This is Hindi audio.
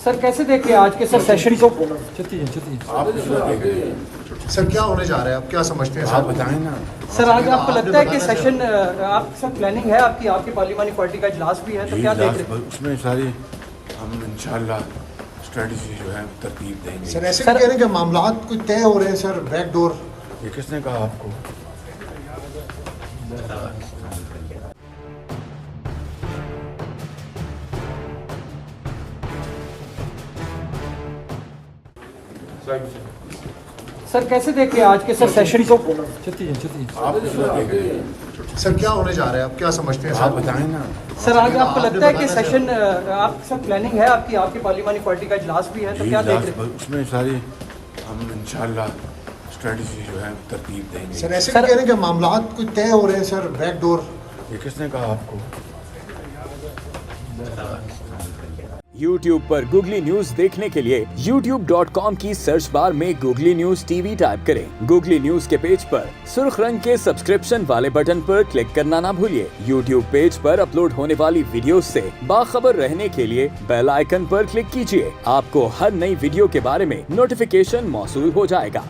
सर कैसे देखे आज के सर सेशन को? सर क्या होने जा रहा है, आप क्या समझते हैं? आप बताएं ना सर आज आपको लगता है कि सेशन आप सब प्लानिंग है आपकी पार्लिमानी पार्टी का इजलास भी है, तो क्या देख रहे हैं? उसमें सारी हम इंशाल्लाह स्ट्रेटजी जो है तरतीब देंगे। सर ऐसे कह रहे हैं कि मामला कोई तय हो रहे हैं सर, बैकडोर। ये किसने कहा आपको? सर कैसे देखे आज के सर सेशन को? आप सर क्या होने जा रहा है, आप क्या समझते हैं? आप बताएं ना सर आज आपको लगता है कि सेशन आप सब प्लानिंग है आपकी पार्लिमानी पार्टी का इजलास भी है, तो क्या देख रहे हैं? उसमें सारी हम इंशाल्लाह स्ट्रेटजी जो है तरतीब देंगे। सर ऐसे कह रहे हैं कि मामला कोई तय हो रहे हैं सर, बैकडोर। ये किसने कहा आपको? YouTube पर गूगली न्यूज देखने के लिए youtube.com की सर्च बार में गूगली न्यूज टीवी टाइप करें। गूगली न्यूज के पेज पर सुर्ख रंग के सब्सक्रिप्शन वाले बटन पर क्लिक करना ना भूलिए। YouTube पेज पर अपलोड होने वाली वीडियोस से बाखबर रहने के लिए बेल आइकन पर क्लिक कीजिए। आपको हर नई वीडियो के बारे में नोटिफिकेशन मौसूल हो जाएगा।